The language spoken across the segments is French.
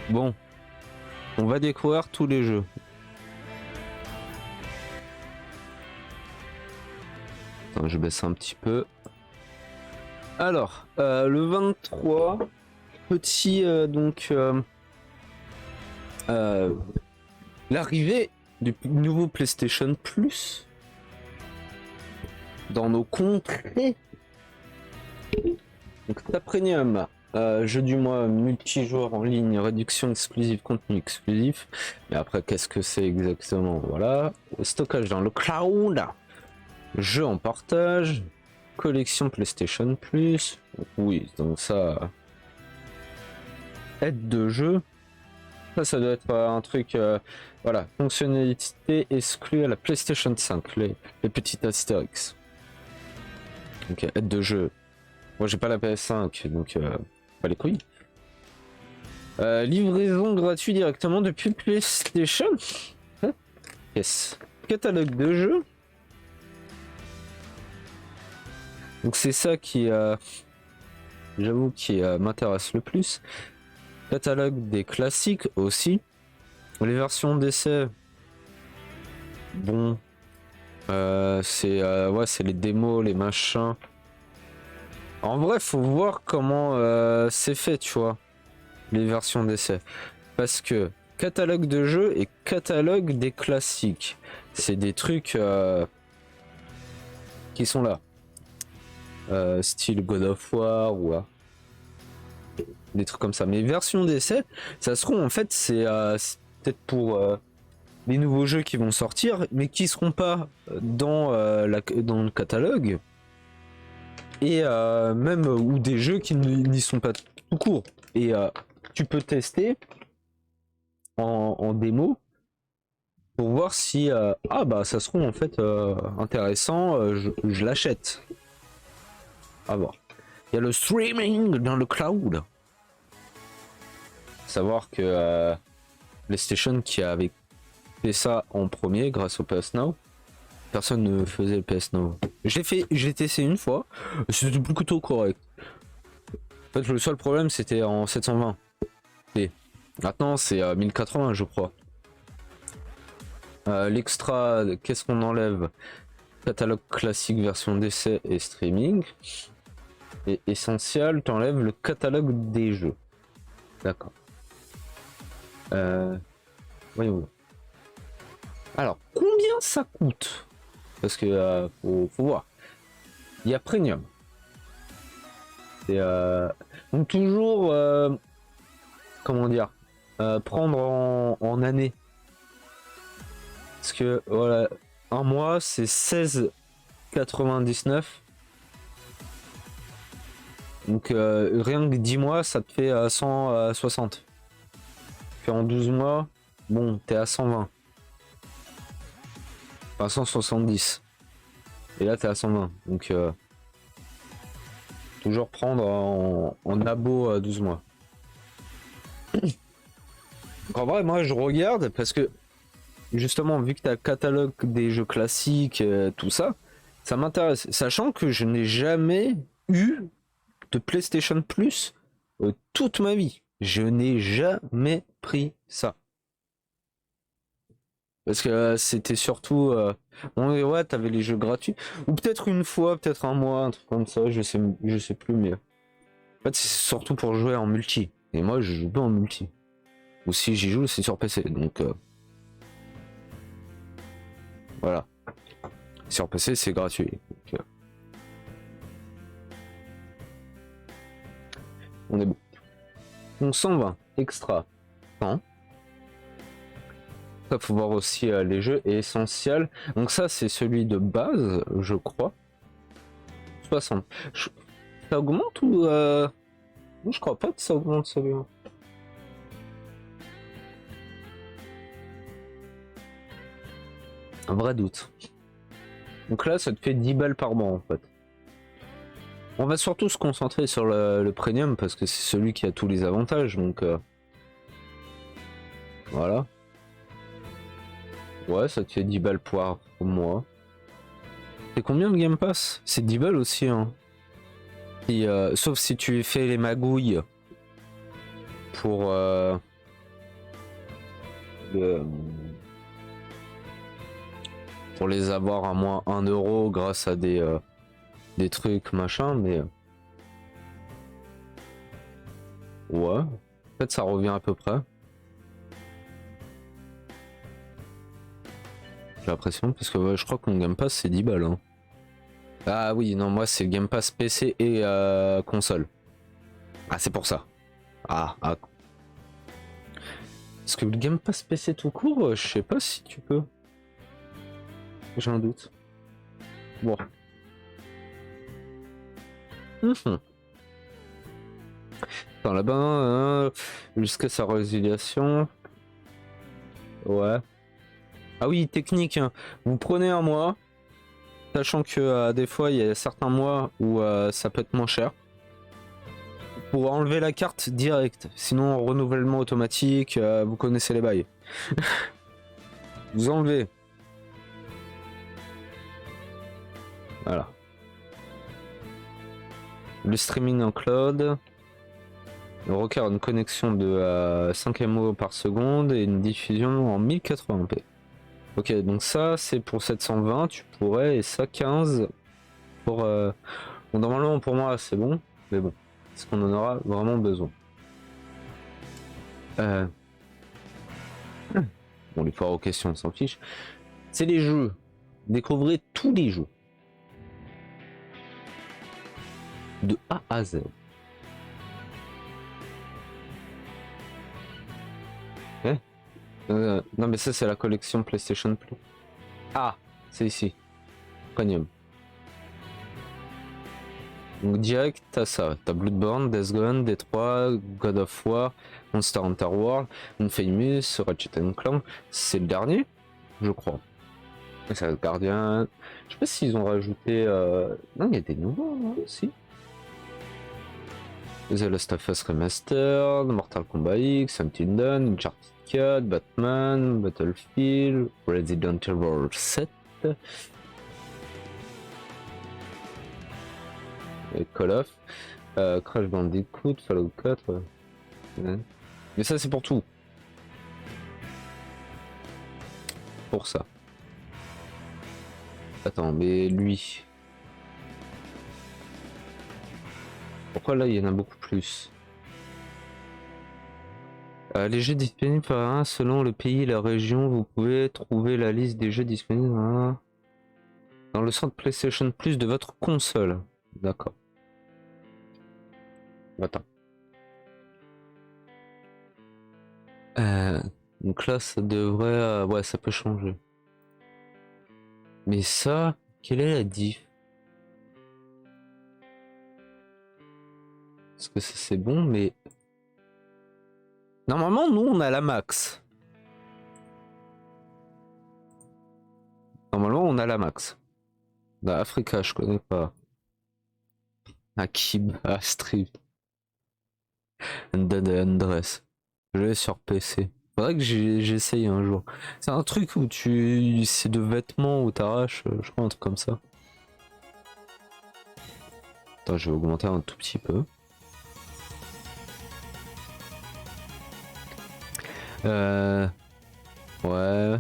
Bon, on va découvrir tous les jeux. Attends, je baisse un petit peu. Alors, le 23, petit l'arrivée du nouveau PlayStation Plus dans nos contrées. Donc, ta premium, jeu du mois, multijoueur en ligne, réduction exclusive, contenu exclusif. Mais après, qu'est-ce que c'est exactement? Voilà. Stockage dans le cloud. Jeu en partage. Collection PlayStation Plus. Oui, donc ça. Aide de jeu. Ça doit être un truc. Voilà. Fonctionnalité exclue à la PlayStation 5. Les petits astérix. Donc, aide de jeu. Moi, j'ai pas la PS5, donc pas les couilles. Livraison gratuite directement depuis PlayStation. Yes. Catalogue de jeux. Donc c'est ça qui, j'avoue, qui m'intéresse le plus. Catalogue des classiques aussi. Les versions d'essai. Bon, c'est ouais, c'est les démos, les machins. En vrai, faut voir comment c'est fait, tu vois, les versions d'essai. Parce que catalogue de jeux et catalogue des classiques, c'est des trucs qui sont là. Style God of War ou des trucs comme ça. Mais version d'essai, ça se trouve en fait c'est peut-être pour les nouveaux jeux qui vont sortir, mais qui seront pas dans dans le catalogue. Et même ou des jeux qui n'y sont pas tout court. Et tu peux tester en démo pour voir si ah bah ça se trouve en fait intéressant, je l'achète. À voir. Il y a le streaming dans le cloud. Savoir que PlayStation qui avait fait ça en premier grâce au PS Now. Personne ne faisait le PS Now. J'ai testé une fois, c'était plutôt correct. En fait, le seul problème c'était en 720. Et maintenant c'est 1080 je crois. L'extra, qu'est-ce qu'on enlève? Catalogue classique, version d'essai et streaming. Et essentiel, t'enlèves le catalogue des jeux. D'accord. Voyons. Alors, combien ça coûte? Parce que faut voir. Il y a Premium. C'est donc toujours comment dire, prendre en année. Parce que voilà, un mois c'est 16,99. Donc rien que 10 mois ça te fait 160. Puis en 12 mois, bon, t'es à 120. Enfin 170. Et là t'es à 120. Donc toujours prendre en abo à 12 mois. Donc en vrai moi je regarde parce que justement vu que t'as le catalogue des jeux classiques, tout ça, ça m'intéresse. Sachant que je n'ai jamais eu de PlayStation Plus toute ma vie. Je n'ai jamais pris ça. Parce que c'était surtout bon, ouais, t'avais les jeux gratuits ou peut-être une fois, peut-être un mois, un truc comme ça, je sais plus, mais en fait c'est surtout pour jouer en multi. Et moi je joue pas en multi. Ou si j'y joue c'est sur PC, donc voilà. Sur PC c'est gratuit. Donc, on est bon. Donc 120 extra. Hein, ça faut voir aussi les jeux et essentiels. Donc ça c'est celui de base, je crois. 60. Ça augmente ou je crois pas que ça augmente celui-là. Un vrai doute. Donc là ça te fait 10 balles par mois en fait. On va surtout se concentrer sur le premium parce que c'est celui qui a tous les avantages, donc voilà. Ouais, ça te fait 10 balles pour mois. C'est combien le Game Pass? C'est 10 balles aussi, hein. Et, sauf si tu fais les magouilles pour le- pour les avoir à moins 1 € grâce à des trucs machin, mais ouais, en fait ça revient à peu près. J'ai l'impression, parce que ouais, je crois que mon Game Pass c'est 10 balles. Hein. Ah oui, non, moi c'est Game Pass PC et console. Ah, c'est pour ça. Ah. Parce que le Game Pass PC tout court, je sais pas si tu peux. J'ai un doute. Bon. Attends, là-bas, jusqu'à sa résiliation. Ouais. Ah oui, technique. Hein. Vous prenez un mois, sachant que des fois, il y a certains mois où ça peut être moins cher. Pour enlever la carte direct. Sinon, renouvellement automatique, vous connaissez les bails. Vous enlevez. Voilà. Le streaming en cloud. Requiert une connexion de 5 MO par seconde et une diffusion en 1080p. Ok, donc ça c'est pour 720, tu pourrais, et ça 15 pour... Bon, normalement pour moi c'est bon, mais bon, est-ce qu'on en aura vraiment besoin? Bon, les foires aux questions on s'en fiche. C'est les jeux. Découvrez tous les jeux. De A à Z. Non mais ça c'est la collection PlayStation Plus. Ah, c'est ici. Premium. Donc direct t'as ça, t'as Bloodborne, Death Gone, Detroit, God of War, Monster Hunter World, Infamous, Ratchet Clank, c'est le dernier, je crois. Et ça Guardian. Je sais pas s'ils ont rajouté. Non, il y a des nouveaux, non si. The Last of Us Remastered, Mortal Kombat X, Until Dawn, Uncharted 4, Batman, Battlefield, Resident Evil 7. Et Call of, Crash Bandicoot, Fallout 4. Ouais. Mais ça c'est pour tout. Pour ça. Attends, mais lui. Pourquoi là il y en a beaucoup plus? Les jeux disponibles par un, selon le pays et la région, vous pouvez trouver la liste des jeux disponibles dans le centre PlayStation Plus de votre console. D'accord. Attends. Donc là, ça devrait... ouais, ça peut changer. Mais ça, quelle est la diff? Parce que ça c'est bon, mais... Normalement, nous, on a la max. Normalement, on a la max. Bah, Africa, je connais pas. Akiba, Street. Andress. Je l'ai sur PC. Faudrait que j'essaye un jour. C'est un truc où tu... C'est de vêtements où t'arraches, je crois, un truc comme ça. Attends, je vais augmenter un tout petit peu. Ouais.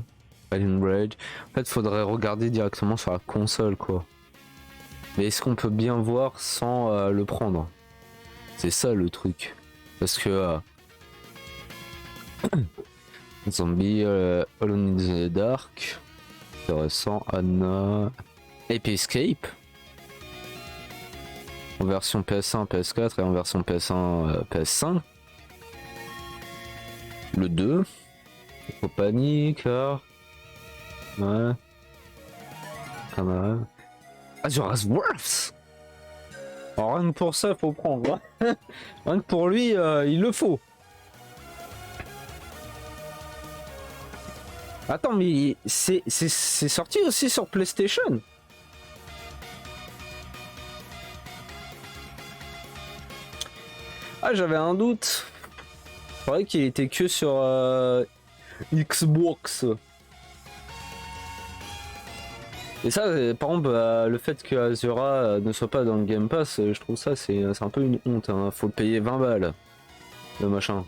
Alien Rage. En fait, faudrait regarder directement sur la console, quoi. Mais est-ce qu'on peut bien voir sans le prendre? C'est ça le truc. Parce que... Zombie, Alone in the Dark. Intéressant. Anna. Ape Escape. En version PS1, PS4 et en version PS1, PS5. Le 2. Faut panique. Ouais. Camarade. Azura's Wrath. Alors rien que pour ça, faut prendre. Rien que pour lui, il le faut. Attends, mais c'est sorti aussi sur PlayStation. Ah, j'avais un doute. C'est vrai qu'il était que sur Xbox. Et ça, par exemple, le fait que Azura ne soit pas dans le Game Pass, je trouve ça c'est un peu une honte. Hein. Faut payer 20 balles le machin.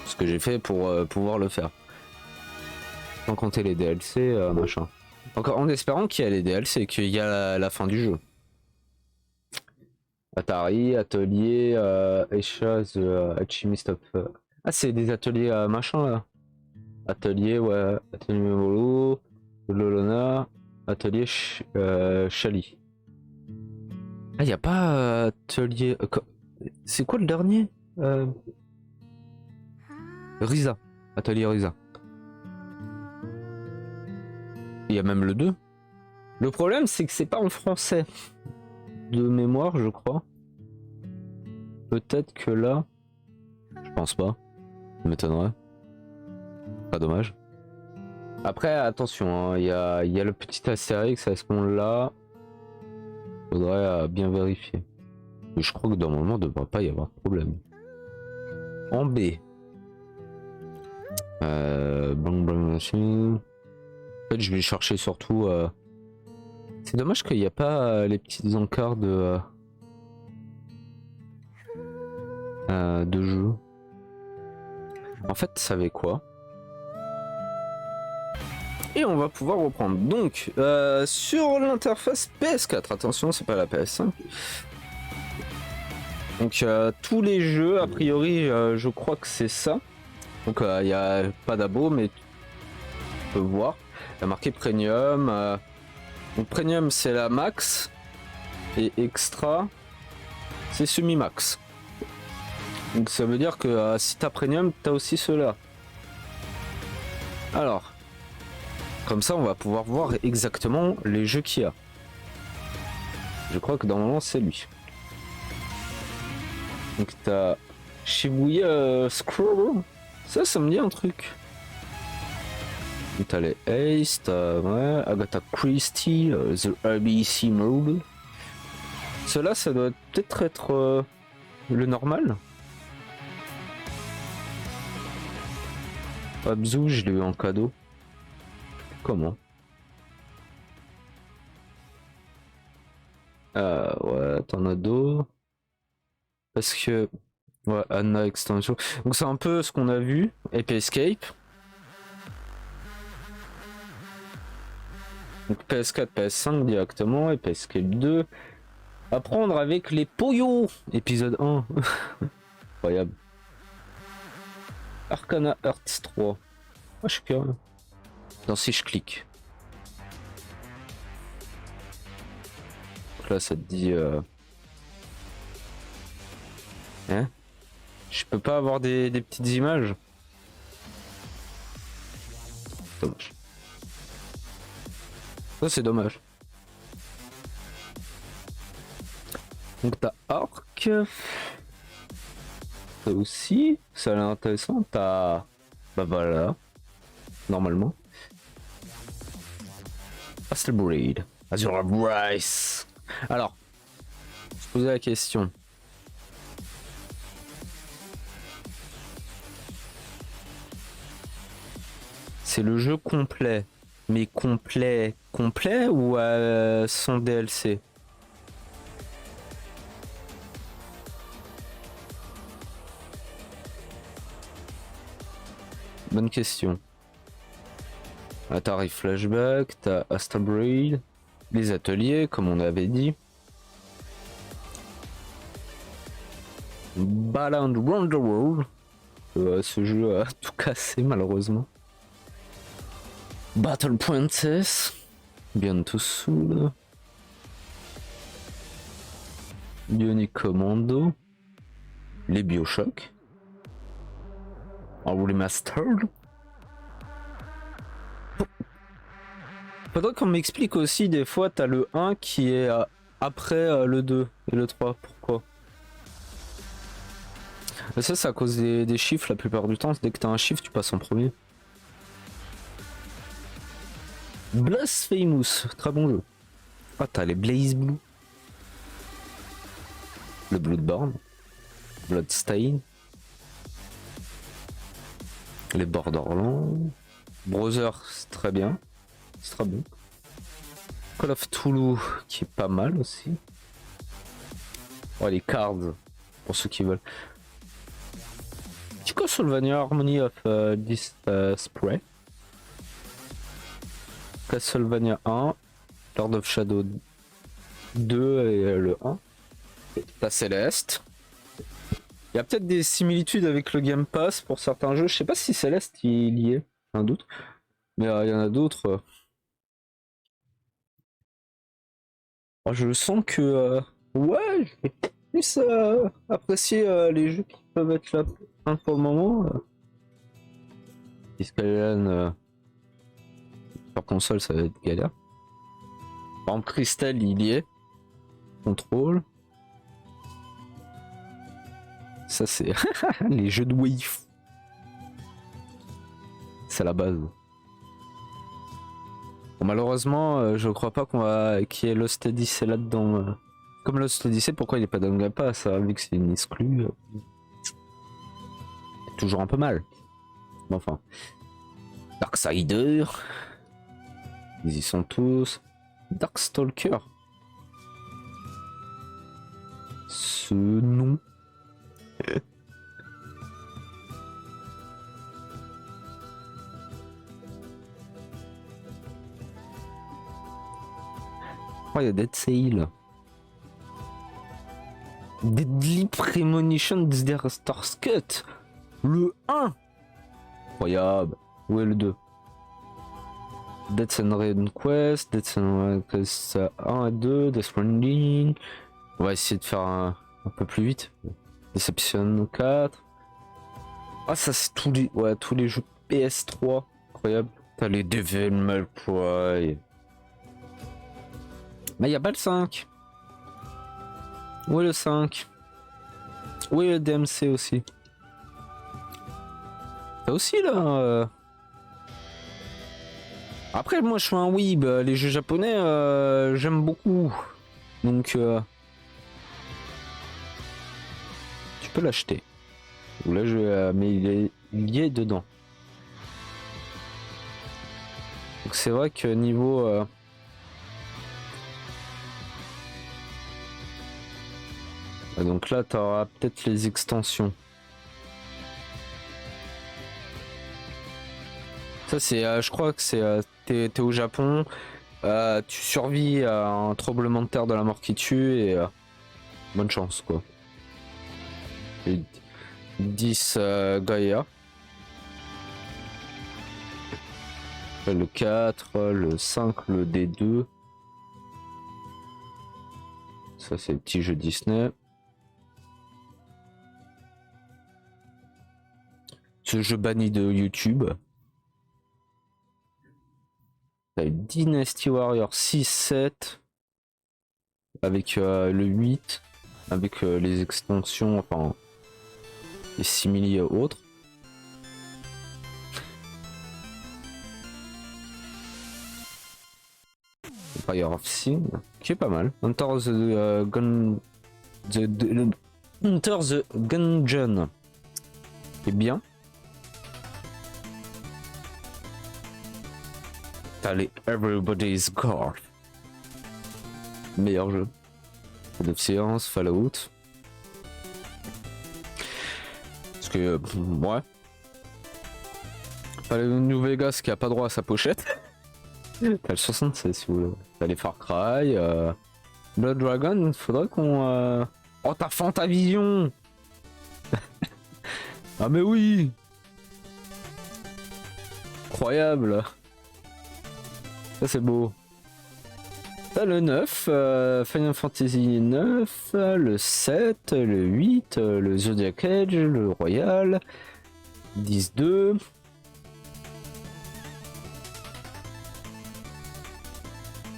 Ce que j'ai fait pour pouvoir le faire. Sans compter les DLC, machin. Donc en espérant qu'il y a les DLC, qu'il y a la fin du jeu. Atari, atelier, Esha, The Alchemist of... Ah, c'est des ateliers machin là. Atelier, ouais. Atelier Molo, Lolona, atelier Chali. Ah, y a pas atelier... c'est quoi le dernier Risa. Atelier Risa. Il y a même le 2. Le problème, c'est que c'est pas en français. De mémoire, je crois. Peut-être que là... Je pense pas. Ça m'étonnerait. Pas dommage. Après, attention, il y a le petit astérix à ce moment-là. Faudrait bien vérifier. Mais je crois que normalement, il ne devrait pas y avoir de problème. En B. Bang bang machine. En fait, je vais chercher surtout... C'est dommage qu'il n'y a pas les petites encarts de jeu. En fait, ça savez quoi? Et on va pouvoir reprendre. Donc, sur l'interface PS4, attention, c'est pas la PS5. Donc, tous les jeux, a priori, je crois que c'est ça. Donc, il n'y a pas d'abo, mais tu peux voir. Il y a marqué Premium. Donc, Premium, c'est la max. Et Extra, c'est semi-max. Donc, ça veut dire que si t'as Premium, t'as aussi cela. Alors. Comme ça, on va pouvoir voir exactement les jeux qu'il y a. Je crois que normalement, c'est lui. Donc, t'as Shibuya Scroll. Ça me dit un truc. T'as les Ace, t'as ouais, Agatha Christie, The ABC Mode. Cela, ça doit peut-être être le normal. Abzu, je l'ai eu en cadeau. Comment? Ouais, t'en as d'autres. Parce que... Ouais, Anna Extension. Donc c'est un peu ce qu'on a vu. Epic Escape. Donc PS4, PS5 directement. Epic Escape 2. Apprendre avec les Poyos. Épisode 1. Incroyable. Arcana Hearts 3. Moi je suis curieux. Dans si je clique. Donc là ça te dit hein, je peux pas avoir des petites images. Dommage. Ça c'est dommage. Donc t'as Arc. Ça aussi, ça a l'air intéressant. T'as... Bah voilà. Normalement. Astral Breed. Azure Bryce. Alors, je posais la question. C'est le jeu complet. Mais complet ou sans DLC? Bonne question. Atari Flashback, t'as Astral Breed, les ateliers, comme on avait dit. Battleground Wonderworld. Ce jeu a tout cassé malheureusement. Battle Princess. Bientôt soon. Bionic Commando. Les Bioshock. En remastered. Faudrait qu'on m'explique aussi, des fois t'as le 1 qui est après le 2 et le 3, pourquoi? Ça c'est à cause des chiffres la plupart du temps, dès que t'as un chiffre tu passes en premier. Blasphemous, très bon jeu. Ah t'as les Blaze Blue. Le Bloodborne. Bloodstain. Les Borderlands. Brother, c'est très bien. C'est très bon. Call of Toulouse qui est pas mal aussi. Oh, les cards pour ceux qui veulent. Castlevania Harmony of this Spray. Castlevania 1, Lord of Shadow 2 et le 1. T'as Céleste. Il y a peut-être des similitudes avec le Game Pass pour certains jeux. Je sais pas si Céleste il y est, un doute. Mais il y en a d'autres. Oh, je sens que ouais, je vais plus apprécier les jeux qui peuvent être là pour le moment. Skyline sur console, ça va être galère. Par exemple, Crystal, il y est. Contrôle. Ça, c'est les jeux de waifu. C'est la base. Bon, malheureusement, je crois pas qu'il y ait Lost Odyssey là-dedans. Comme Lost Odyssey, pourquoi il est pas dans le Game Pass, vu que c'est une exclue. Toujours un peu mal. Mais enfin. Darksider. Ils y sont tous. Darkstalker. Ce nom. Oh, il y a Dead Sail. Deadly Premonition der Starscut. Le 1. Incroyable. Où est le 2? Death and Red Quest, Death and Red Quest 1 et 2, Death Stranding. On va essayer de faire un peu plus vite. Deception 4. Ah, ça c'est tous les jeux PS3. Incroyable. T'as les Devil May Cry. Mais y a pas le 5. Où est le 5? Où est le DMC aussi? T'as aussi là. Après, moi je suis un weeb. Les jeux japonais, j'aime beaucoup. Donc, tu peux l'acheter. Là, mais il y est dedans. Donc, c'est vrai que niveau. Donc là, tu auras peut-être les extensions. Ça, c'est, je crois que c'est, t'es au Japon, tu survis à un tremblement de terre de la mort qui tue et bonne chance quoi. Et 10 Gaïa. Le 4, le 5, le D2. Ça, c'est le petit jeu Disney. Ce jeu banni de YouTube. Dynasty Warrior 6-7 avec le 8 avec les extensions, enfin les simili autres. Fire of Sin qui est pas mal. Hunter the Gungeon est bien. T'as les Everybody's Guard. Meilleur jeu. Code of Science, Fallout. Parce que, ouais. T'as le New Vegas qui a pas droit à sa pochette. T'as le 76 si vous voulez. T'as les Far Cry. Blood Dragon, faudrait qu'on. Oh, t'as Fantavision. Ah, mais oui! Incroyable! Ça c'est beau. T'as le 9, Final Fantasy 9, le 7, le 8, le Zodiac Age, le Royal, 10-2.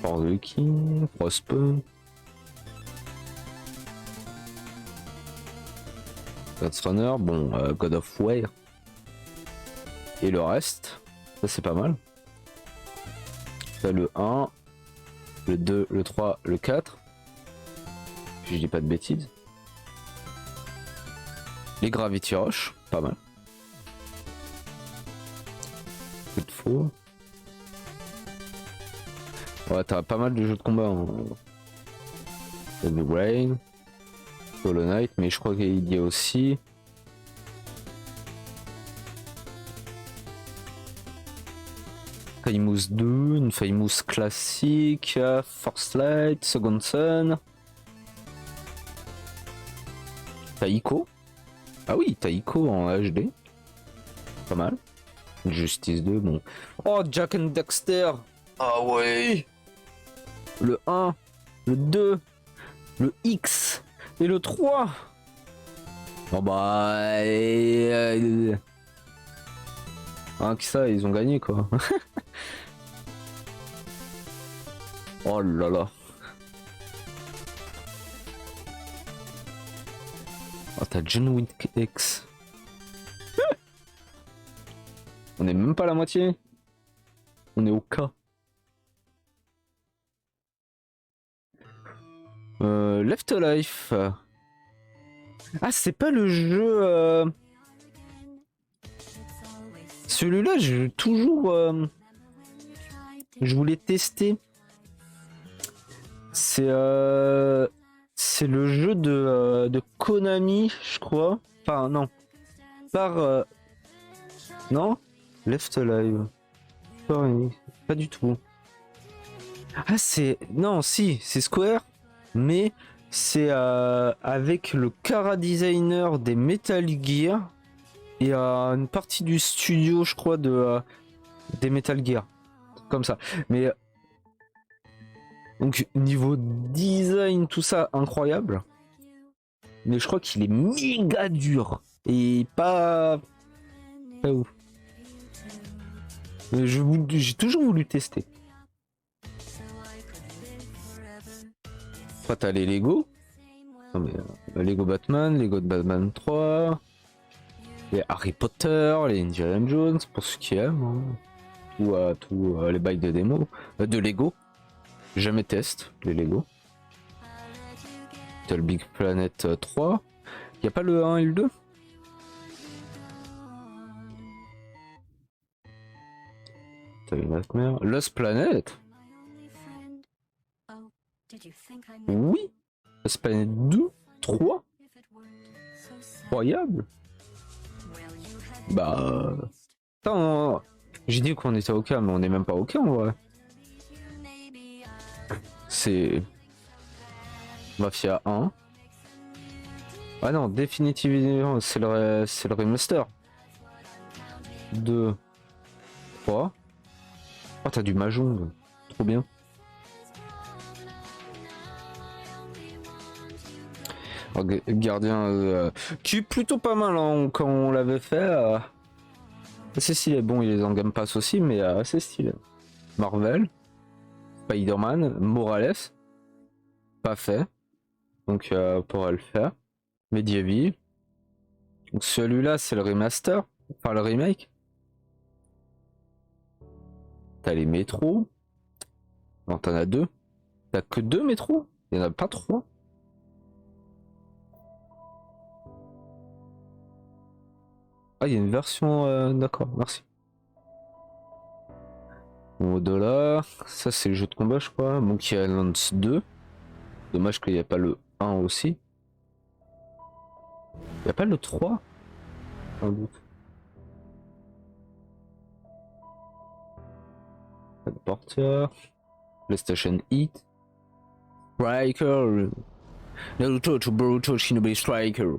For the King, Frostpunk. God's Runner, bon, God of War. Et le reste, ça c'est pas mal. T'as le 1, le 2, le 3, le 4. Je dis pas de bêtises. Les Gravity Rush, pas mal. Coup de faux. Ouais, t'as pas mal de jeux de combat. Hein. The Rain, Hollow Knight, mais je crois qu'il y a aussi. Famous 2, une Famous classique, First Light, Second Son. Taiko. Ah oui, Taiko en HD. Pas mal. Justice 2, bon. Oh, Jack and Dexter. Ah ouais. Le 1, le 2, le X et le 3. Bon bah... Hein, que ça, ils ont gagné quoi. Oh là là. Oh, t'as John Wick X. On est même pas à la moitié. On est au K. Left Life. Ah, c'est pas le jeu. Celui-là, je toujours. Je voulais tester. C'est le jeu de Konami, je crois. Enfin, non. Par. Non? Left Alive. Pas du tout. Ah, c'est. Non, si, c'est Square. Mais c'est avec le Cara designer des Metal Gear. Et une partie du studio, je crois, des Metal Gear. Comme ça. Mais. Donc, niveau design, tout ça, incroyable. Mais je crois qu'il est méga dur. Et pas. Pas ouf. Mais j'ai toujours voulu tester. Après, t'as les Lego. Non, mais, Lego Batman, Lego de Batman 3. Les Harry Potter, les Indiana Jones, pour ceux qui aiment. Hein. Tous les bails de démo. De Lego. Jamais teste les Lego. T'as le Big Planet 3. Y a pas le 1 et le 2? T'as une Nightmare. Lost Planet. Oui. Lost Planet 2, 3. Incroyable. Bah. Attends, j'ai dit qu'on était au cas, mais on n'est même pas au cas en vrai. C'est Mafia 1. Ah non, définitivement, c'est le remaster. 2, 3. Oh, t'as du Mahjong. Trop bien. Oh, Gardien, qui est plutôt pas mal hein, quand on l'avait fait. C'est stylé. Bon, il est en Game Pass aussi, mais c'est stylé. Marvel. Spider-Man, Morales, pas fait, donc on pourra le faire. Medieval, donc celui-là c'est le remaster, enfin le remake. T'as les métros, non t'en as deux, t'as que deux métros, il y en a pas trois. Ah il y a une version, d'accord, merci. Bon, au-delà, ça c'est le jeu de combat je crois, Monkey Island 2. Dommage qu'il n'y a pas le 1 aussi. Il n'y a pas le 3 sans doute. Porter, PlayStation Hit, Striker, Naruto to Boruto Shinobi Striker.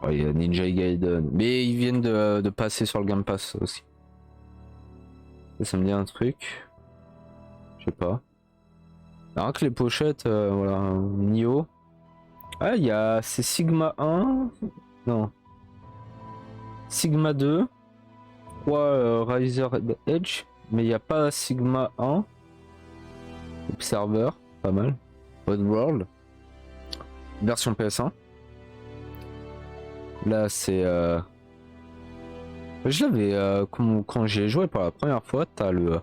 Oh, il y a Ninja Gaiden, mais ils viennent de passer sur le Game Pass aussi. Ça me dit un truc, je sais pas. Alors que les pochettes, voilà, Nioh. Ah, il y a c'est Sigma 1, non. Sigma 2, 3 Riser Edge, mais il n'y a pas Sigma 1. Observer, pas mal. Oddworld, version PS1. Là, c'est. Je l'avais. Quand j'y ai joué pour la première fois, t'as le.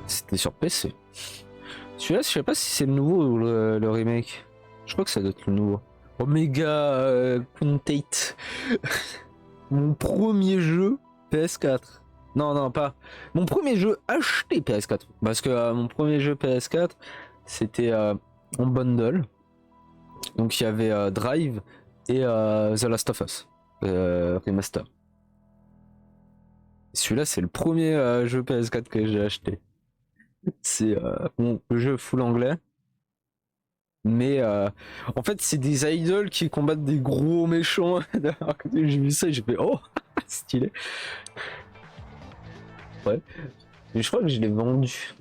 C'était sur PC. Celui-là, je sais pas si c'est le nouveau ou le remake. Je crois que ça doit être le nouveau. Omega Quintate. Mon premier jeu PS4. Non, non, pas. Mon premier jeu acheté PS4. Parce que mon premier jeu PS4, c'était en bundle. Donc il y avait Drive et The Last of Us. Remaster. Celui-là, c'est le premier jeu PS4 que j'ai acheté. C'est bon, le jeu full anglais. Mais en fait, c'est des idoles qui combattent des gros méchants. Alors que j'ai vu ça et j'ai fait oh, stylé. Ouais. Mais je crois que je l'ai vendu.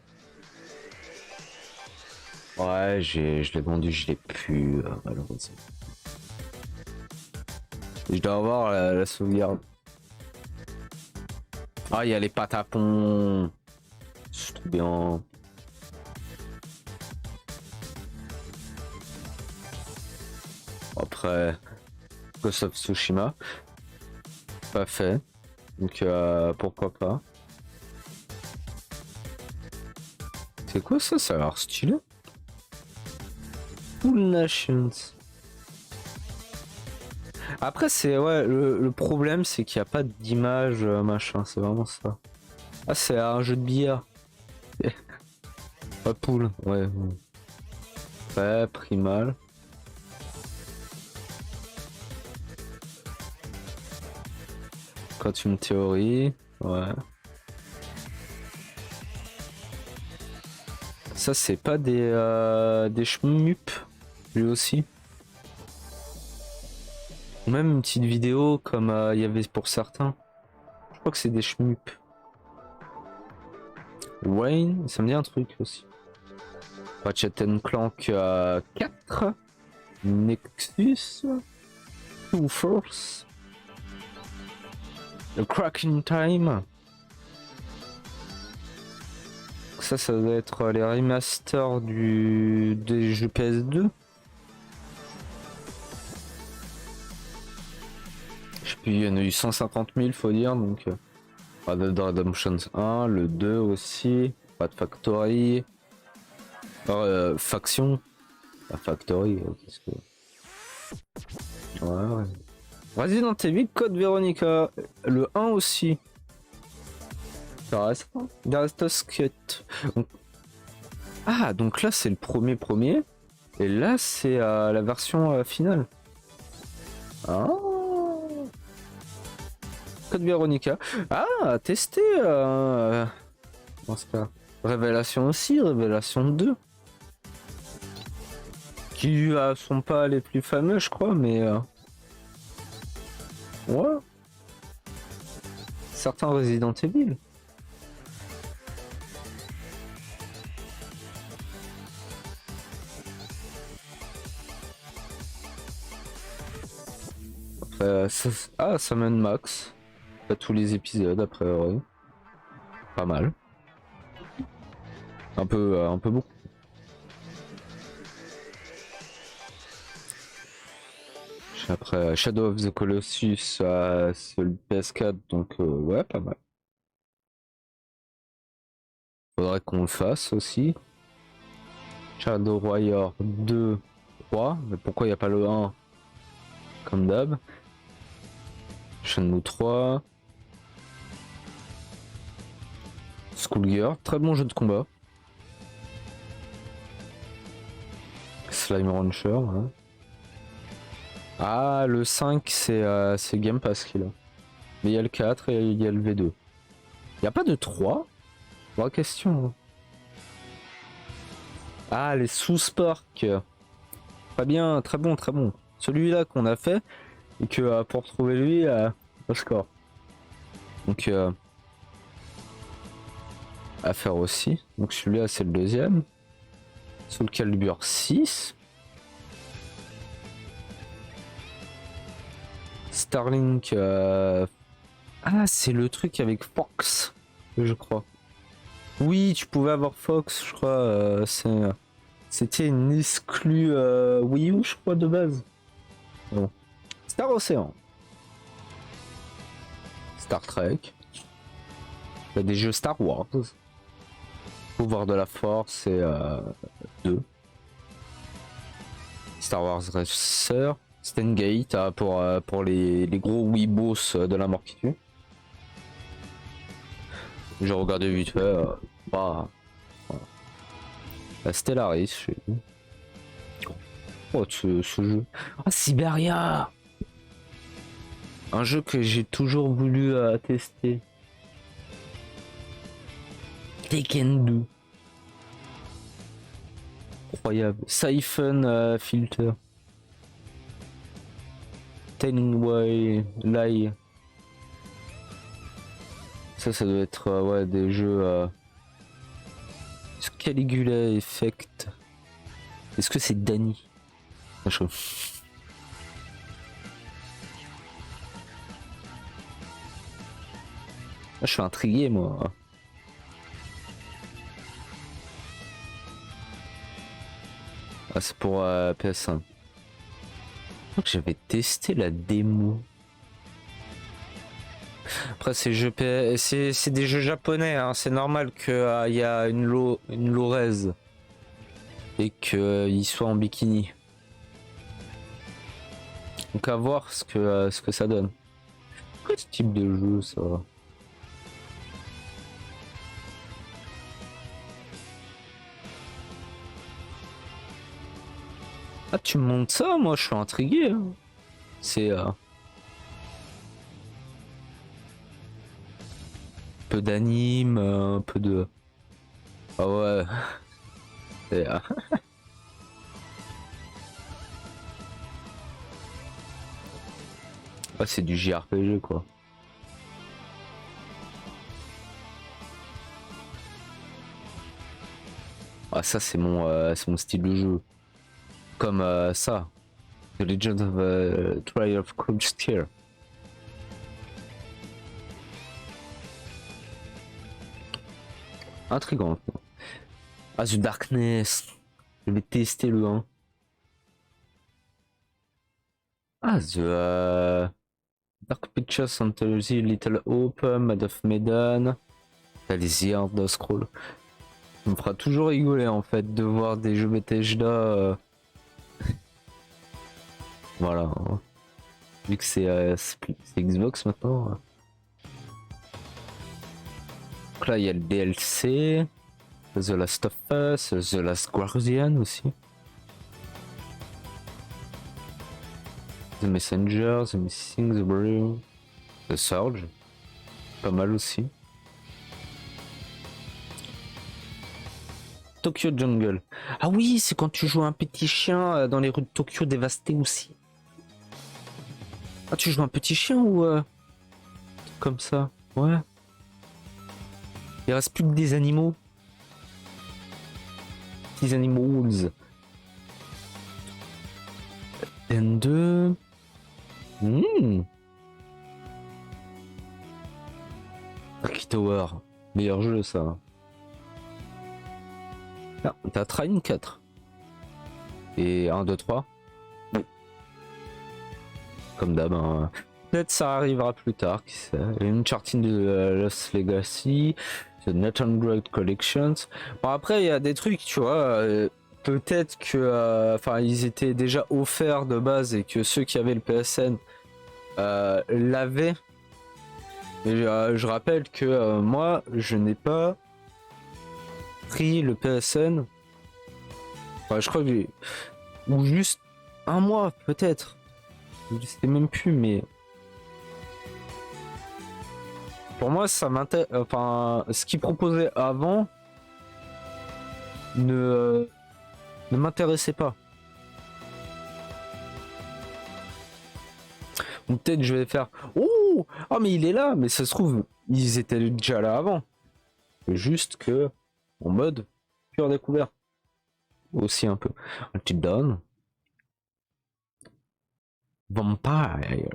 Ouais, je l'ai vendu, je l'ai plus, malheureusement. Je dois avoir la sauvegarde. Ah, il y a les patapons. C'est trop bien. Après, Ghost of Tsushima. Pas fait. Donc, pourquoi pas. C'est quoi ça? Ça a l'air stylé. Full Nations. Après, c'est ouais, le problème, c'est qu'il n'y a pas d'image machin, c'est vraiment ça. Ah, c'est un jeu de billard. Pas poule, ouais. Ouais, primal. Quand une théorie, ouais. Ça, c'est pas des shmup, lui aussi. Ou même une petite vidéo comme il y avait pour certains. Je crois que c'est des shmup. Wayne, ça me dit un truc aussi. Ratchet Clank 4. Nexus. Two Force. The Cracking Time. Ça doit être les remasters des jeux PS2. Je sais plus, il y en a eu 150 000, faut dire, donc... Red Dead Redemption 1, le 2 aussi, Bad Factory, Faction, la Factory, qu'est-ce que... Ouais. Resident Evil, Code Veronica, le 1 aussi. Director's Cut. Ah, donc là c'est le premier, et là c'est la version finale. Ah. Code Veronica. Ah, testé. Dans ce cas. Révélation aussi, Révélation 2. Qui sont pas les plus fameux, je crois, mais. Ouais. Certains Resident Evil. Après, Summon Max. Pas tous les épisodes, après, ouais. Pas mal. Un peu beaucoup. Après, Shadow of the Colossus, c'est le PS4, donc ouais, pas mal. Faudrait qu'on le fasse aussi. Shadow Warrior 2, 3, mais pourquoi il n'y a pas le 1 comme d'hab? Shenmue 3. Schoolgirl, très bon jeu de combat. Slime Rancher, hein. Ah, le 5, c'est Game Pass qu'il a. Mais il y a le 4 et il y a le V2. Il n'y a pas de 3? Vraie question. Ah, les sous-sparks. Très bien, très bon, très bon. Celui-là qu'on a fait, et que pour trouver lui, au score. Donc, à faire aussi. Donc celui-là, c'est le deuxième. Soul Calibur 6. Starlink. Ah, c'est le truc avec Fox, je crois. Oui, tu pouvais avoir Fox, je crois. C'était une exclue Wii U, je crois, de base. Bon. Star Ocean. Star Trek. Il y a des jeux Star Wars. Pouvoir de la Force et 2. Star Wars Racer. Stengate pour les gros Weebos de la mort qui tue. J'ai regardé vite fait. Voilà. La Stellaris, je sais. Oh, ce jeu. Ah, Siberia! Un jeu que j'ai toujours voulu tester. Tekken 2. Incroyable. Siphon Filter. Telling Way Lie. Ça doit être ouais, des jeux. Caligula Effect. Est-ce que c'est Danny? Ah, je suis intrigué moi. Ah, c'est pour PS1. J'avais testé la démo. Après c'est des jeux japonais, hein. C'est normal qu'il y a une Lorez et qu'il soit en bikini. Donc à voir ce que ça donne. Quel type de jeu ça va? Ah tu me montres ça? Moi je suis intrigué. Hein. C'est peu d'anime, un peu de... Ah ouais. C'est, ah, c'est du JRPG quoi. Ah ça c'est mon style de jeu. Comme ça. The Legend of Trial of Coach Tier. Intrigant. Ah, The Darkness. Je vais tester le 1. Ah, The Dark Pictures Anthology, Little Hope, Mad of Medan. T'as les Elder Scrolls. Ça me fera toujours rigoler en fait de voir des jeux Bethesda. Voilà. Vu que c'est Xbox maintenant. Donc là, il y a le DLC. The Last of Us, The Last Guardian aussi. The Messenger, The Missing, The Brew, The Surge. Pas mal aussi. Tokyo Jungle. Ah oui, c'est quand tu joues un petit chien dans les rues de Tokyo dévastées aussi. Ah, tu joues un petit chien ou comme ça? Ouais. Il reste plus que des animaux. Des animals. N2. Dark Tower. Meilleur jeu ça. Ah, t'as Train 4. Et 1, 2, 3. Comme d'hab. Hein. Peut-être ça arrivera plus tard. Qui sait. Une chartine de Lost Legacy. The Nathan Great Collections. Bon après il y a des trucs tu vois. Peut-être que enfin ils étaient déjà offerts de base et que ceux qui avaient le PSN l'avaient. Et je rappelle que moi je n'ai pas pris le PSN. Enfin, je crois que ou juste un mois peut-être. Je sais même plus mais pour moi ça m'intéresse. Enfin ce qu'ils proposaient avant ne m'intéressait pas. Ou peut-être je vais faire oh ah mais il est là mais ça se trouve ils étaient déjà là avant. Juste que en mode pure découverte aussi un peu. Until Dawn. Vampire.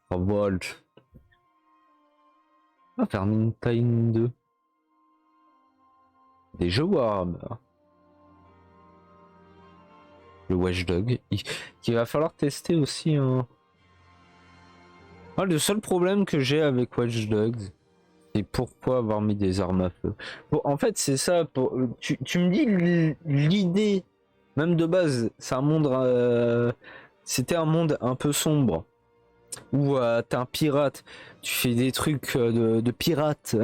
Revolt. Ah, Vermintide 2. Des jeux Warhammer. Le Watchdog. Il va falloir tester aussi. Hein. Ah, le seul problème que j'ai avec Watch Dogs, c'est pourquoi avoir mis des armes à feu. Bon, en fait, c'est ça. Tu me dis l'idée, même de base, c'est un monde. C'était un monde un peu sombre. Où t'es un pirate. Tu fais des trucs de pirate.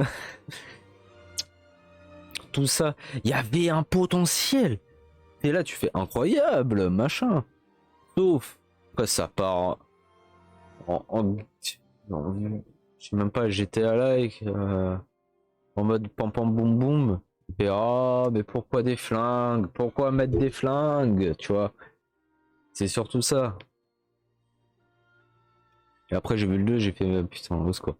Tout ça. Il y avait un potentiel. Et là, tu fais incroyable, machin. Sauf Après, ça part je sais même pas, GTA-like, en mode pam pam boum boum. Et ah, mais pourquoi des flingues? Pourquoi mettre des flingues? Tu vois, c'est surtout ça. Et après, j'ai vu le 2, j'ai fait putain, ose quoi.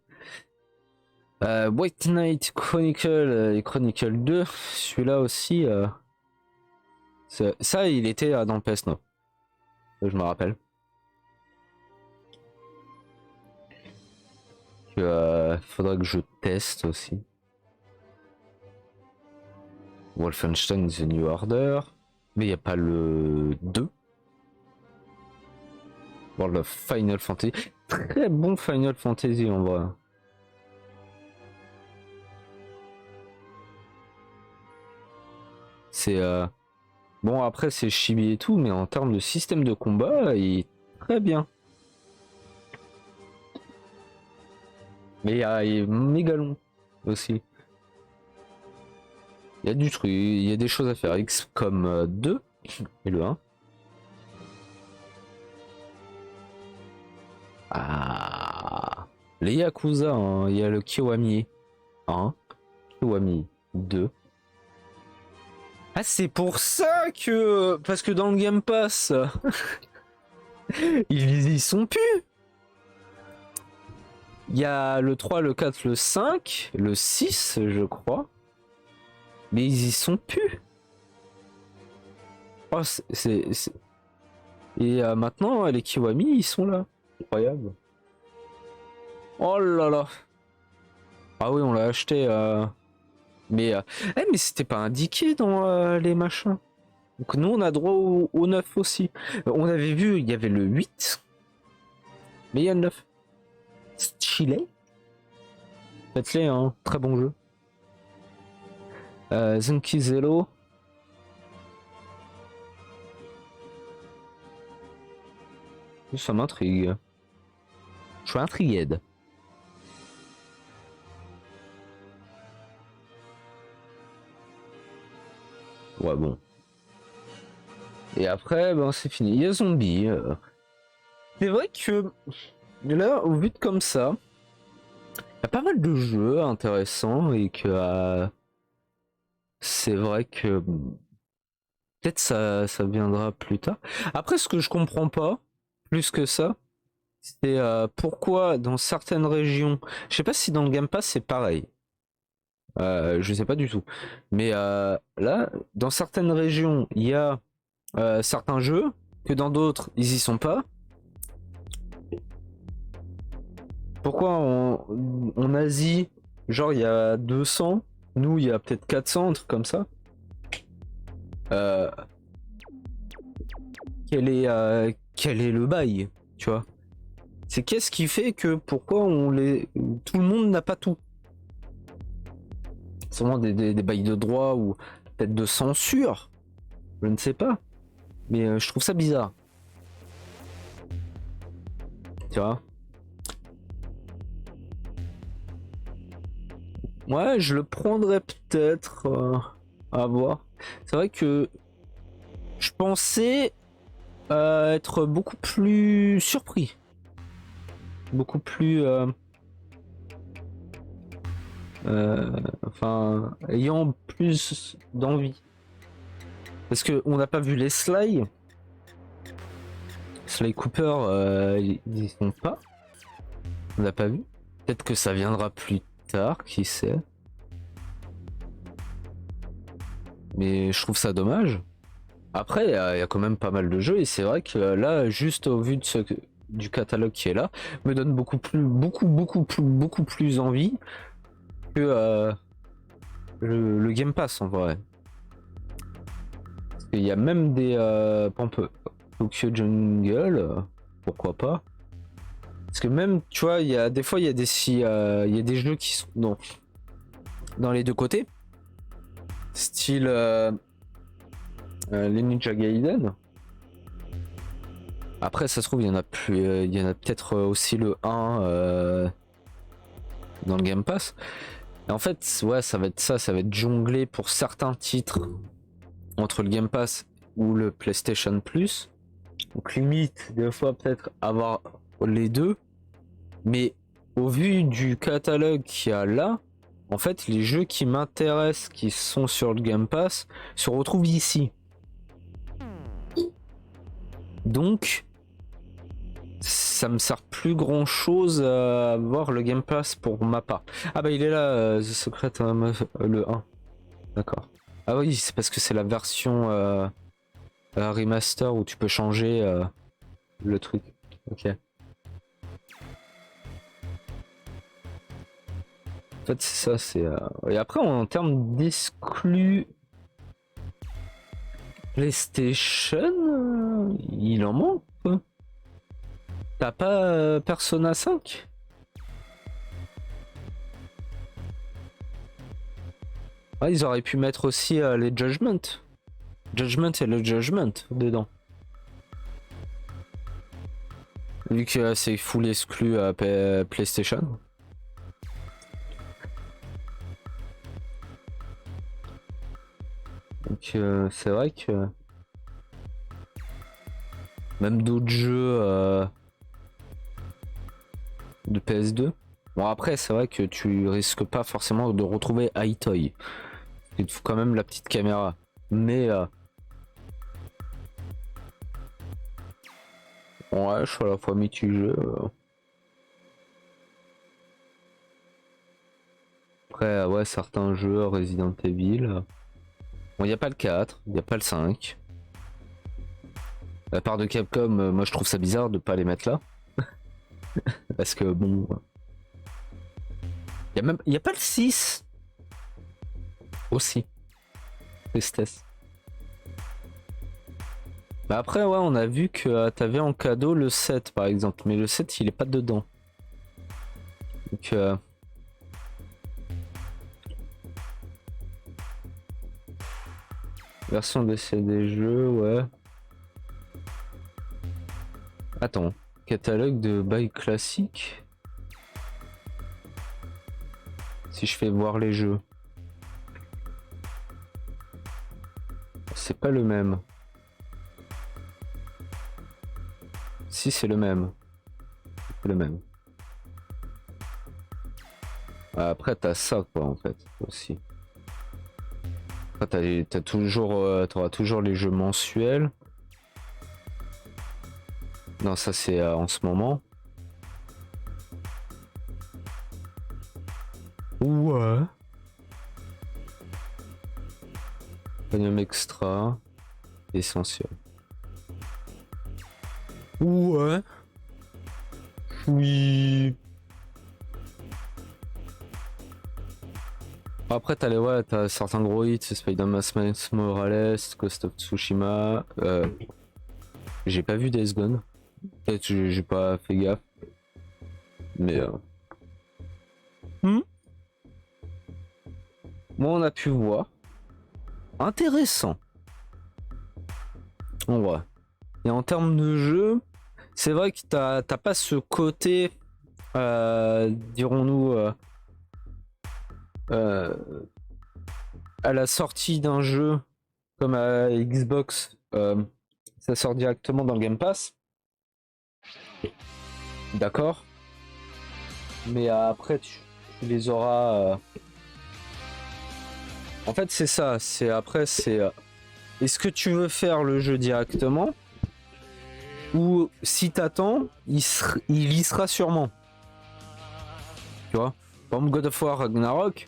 White Knight Chronicle et Chronicle 2, celui-là aussi, ça, il était dans le PS9. Je me rappelle. Faudrait que je teste aussi. Wolfenstein The New Order. Mais il n'y a pas le 2. World of Final Fantasy. Très bon Final Fantasy en vrai. C'est bon, après c'est chibi et tout, mais en termes de système de combat, il est très bien. Mais il est méga long aussi. Il y a du truc, il y a des choses à faire. XCOM 2 et le 1. Ah, les Yakuza, hein. Il y a le Kiwami 1, Kiwami 2. Ah, c'est pour ça que... Parce que dans le Game Pass, ils y sont plus. Il y a le 3, le 4, le 5, le 6, je crois. Mais ils y sont plus. Oh, Et maintenant, les Kiwami, ils sont là. Incroyable. Oh là là. Ah oui, on l'a acheté. Mais c'était pas indiqué dans les machins. Donc nous, on a droit au 9 aussi. On avait vu, il y avait le 8. Mais il y a le 9. Stylé. Faites-les, hein. Très bon jeu. Zenki Zero. Ça m'intrigue. Je suis intrigué. Ouais, bon. Et après, ben c'est fini. Il y a Zombie. C'est vrai que là, au vu de comme ça, il y a pas mal de jeux intéressants et que c'est vrai que peut-être ça viendra plus tard. Après, ce que je comprends pas, plus que ça, c'est pourquoi dans certaines régions, je sais pas si dans le Game Pass c'est pareil. Je sais pas du tout. Mais là, dans certaines régions, il y a certains jeux que dans d'autres, ils y sont pas. Pourquoi en Asie, genre il y a 200, nous il y a peut-être 400, un truc comme ça. Quel est le bail, tu vois? C'est qu'est-ce qui fait que pourquoi tout le monde n'a pas tout? C'est vraiment des bails de droit ou peut-être de censure, je ne sais pas. Mais je trouve ça bizarre. Tu vois? Ouais, je le prendrais peut-être à voir. C'est vrai que je pensais être beaucoup plus surpris. Beaucoup plus... enfin, ayant plus d'envie. Parce que on n'a pas vu les Sly. Sly Cooper, ils sont pas. On n'a pas vu. Peut-être que ça viendra plus tard, qui sait. Mais je trouve ça dommage. Après, il y a quand même pas mal de jeux et c'est vrai que là, juste au vu du catalogue qui est là, me donne beaucoup plus envie que le Game Pass en vrai. Parce qu'il y a même des Tokyo Jungle, pourquoi pas. Parce que même, tu vois, il y a des fois, il y a des jeux qui sont dans les deux côtés. Style les Ninja Gaiden. Après, ça se trouve, il y en a plus, il y en a peut-être aussi le 1 dans le Game Pass. Et en fait, ouais, ça va être jonglé pour certains titres entre le Game Pass ou le PlayStation Plus. Donc limite, des fois peut-être avoir les deux. Mais au vu du catalogue qu'il y a là, en fait, les jeux qui m'intéressent, qui sont sur le Game Pass, se retrouvent ici. Donc, ça me sert plus grand chose à avoir le Game Pass pour ma part. Ah bah il est là, The Secret, le 1. D'accord. Ah oui, c'est parce que c'est la version remaster où tu peux changer le truc. Ok. En fait, c'est ça, c'est. Et après, en termes d'exclus PlayStation, il en manque, quoi. T'as pas Persona 5? Ah, ils auraient pu mettre aussi les Judgment. Judgment et le Judgment dedans. Vu que c'est full exclu à PlayStation. Donc c'est vrai que même d'autres jeux de PS2. Bon après c'est vrai que tu risques pas forcément de retrouver iToy. Il te faut quand même la petite caméra. Mais ouais, je suis à la fois mitigé. Après ouais certains jeux Resident Evil. Bon il n'y a pas le 4, il n'y a pas le 5. La part de Capcom, moi je trouve ça bizarre de pas les mettre là. Parce que bon. Il y a pas le 6 aussi. Tristesse. Bah après ouais on a vu que t'avais en cadeau le 7 par exemple. Mais le 7 il est pas dedans. Donc version d'essai des jeux, ouais. Attends. Catalogue de bail classique. Si je fais voir les jeux. C'est pas le même. Si c'est le même. C'est le même. Après t'as ça quoi en fait aussi. Après t'as toujours, t'auras toujours les jeux mensuels. Non ça c'est en ce moment. Ouais. Premium extra. Essentiel. Ouais. Oui. Après t'as certains gros hits, c'est Spider-Man Miles Morales, Ghost of Tsushima. J'ai pas vu Days Gone. Peut-être que j'ai pas fait gaffe. Mais bon, on a pu voir. Intéressant. En vrai. Et en termes de jeu, c'est vrai que t'as pas ce côté, dirons-nous, à la sortie d'un jeu comme à Xbox, ça sort directement dans le Game Pass. D'accord. Mais après, tu les auras. En fait, c'est ça. C'est après, c'est. Est-ce que tu veux faire le jeu directement? Ou si t'attends, il y sera sûrement. Tu vois? Par exemple, God of War Ragnarok.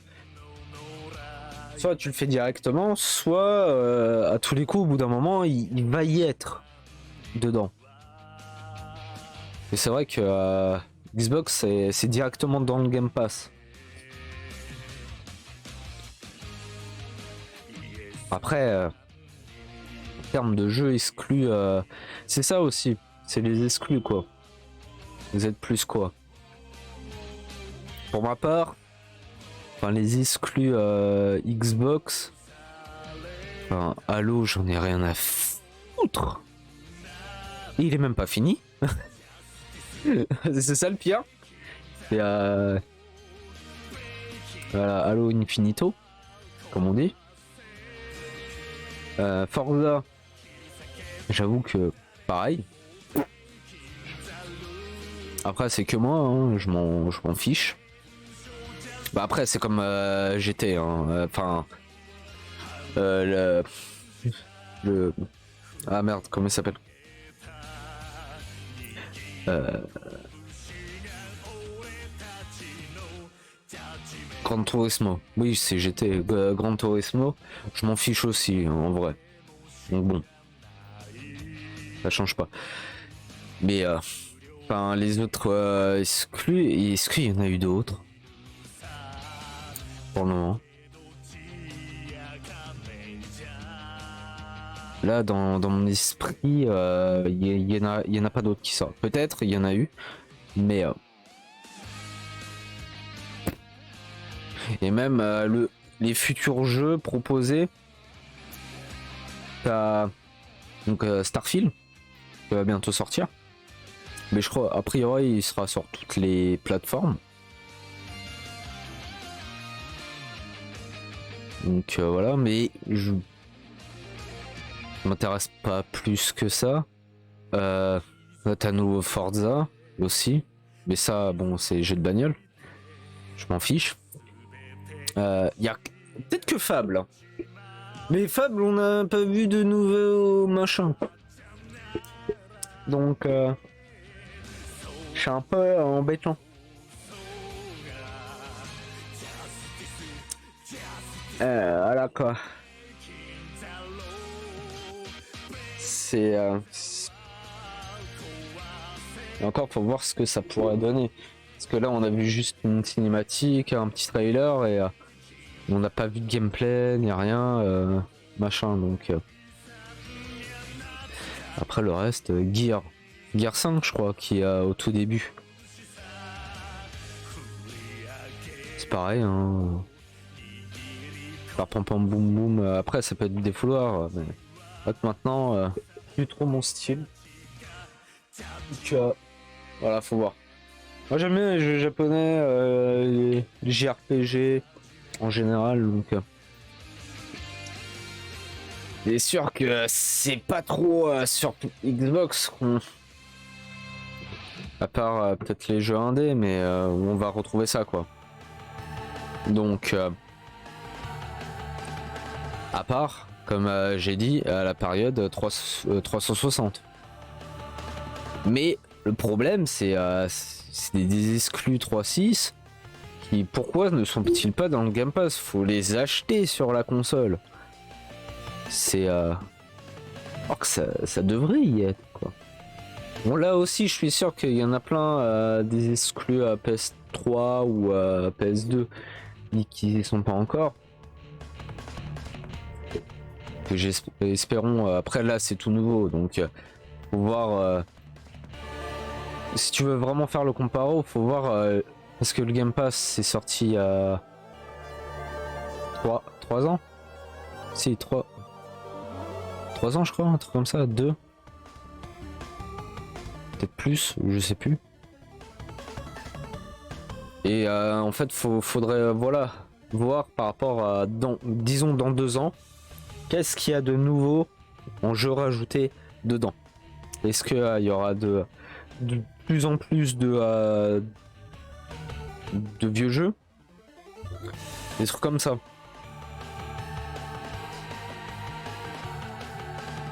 Soit tu le fais directement, soit à tous les coups, au bout d'un moment, il va y être dedans. Et c'est vrai que Xbox, c'est directement dans le Game Pass. Après, en termes de jeux exclus, c'est ça aussi. C'est les exclus, quoi. Vous êtes plus quoi. Pour ma part, enfin, les exclus Xbox, enfin, Halo, j'en ai rien à foutre. Il est même pas fini. C'est ça le pire. C'est voilà, Halo Infinito, comme on dit. Forza, j'avoue que pareil. Après c'est que moi, hein, je m'en fiche. Bah après c'est comme GT, hein. Enfin le ah merde, comment il s'appelle, Gran Turismo. Oui, c'est GT. Gran Turismo, je m'en fiche aussi en vrai. Donc bon, ça change pas. Mais enfin les autres exclus, il y en a eu d'autres pour le moment. Là dans mon esprit, il y en a pas d'autres qui sortent. Peut-être il y en a eu, mais et même les futurs jeux proposés, t'as donc Starfield qui va bientôt sortir, mais je crois a priori il sera sur toutes les plateformes. Donc voilà, mais je m'intéresse pas plus que ça. T'as nouveau Forza aussi, mais ça bon c'est jeu de bagnole, je m'en fiche. Y a peut-être que Fable, mais Fable on n'a pas vu de nouveaux machins, donc je suis un peu embêtant. Voilà quoi, c'est encore faut voir ce que ça pourrait donner, parce que là on a vu juste une cinématique, un petit trailer et on n'a pas vu de gameplay ni rien, machin, donc après le reste, Gear 5 je crois qui est au tout début, c'est pareil hein. Par pam pam boum boum, après ça peut être des fouloirs, mais maintenant plus trop mon style, donc voilà, faut voir. Moi j'aime bien les jeux japonais, les JRPG en général, donc c'est sûr que c'est pas trop sur Xbox à part peut-être les jeux indés, mais où on va retrouver ça quoi. Donc à part comme j'ai dit à la période 360. Mais le problème c'est des exclus 3.6 qui pourquoi ne sont-ils pas dans le Game Pass? Faut les acheter sur la console. C'est alors que ça devrait y être quoi. Bon là aussi je suis sûr qu'il y en a plein des exclus à PS3 ou à PS2 qui n'y sont pas encore. Que espérons, après là c'est tout nouveau, donc faut voir si tu veux vraiment faire le comparo, faut voir parce que le Game Pass c'est sorti il y a 3 ans, si 3 ans je crois, un truc comme ça, 2 peut-être plus, je sais plus. Et en fait faudrait voilà voir par rapport à disons dans 2 ans, qu'est-ce qu'il y a de nouveau en jeu rajouté dedans. Est-ce qu'il y aura de plus en plus de vieux jeux, des trucs comme ça.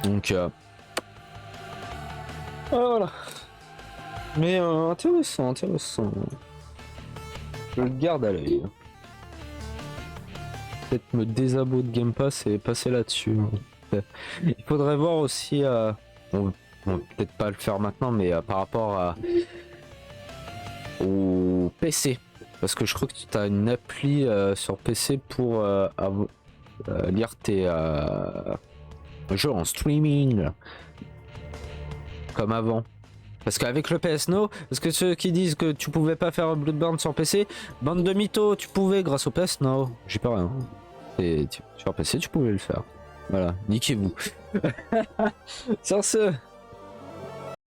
Donc voilà. Mais intéressant. Je le garde à l'œil. Peut-être me désabo de Game Pass et passer là-dessus. Il faudrait voir aussi, on peut-être pas le faire maintenant, mais par rapport au PC. Parce que je crois que tu as une appli sur PC pour lire tes jeux en streaming. Comme avant. Parce qu'avec le PS Now, parce que ceux qui disent que tu pouvais pas faire Bloodborne sur PC, bande de mythos, tu pouvais grâce au PS Now. J'ai pas rien. Et sur PC, tu pouvais le faire. Voilà, niquez-vous. Sur ce.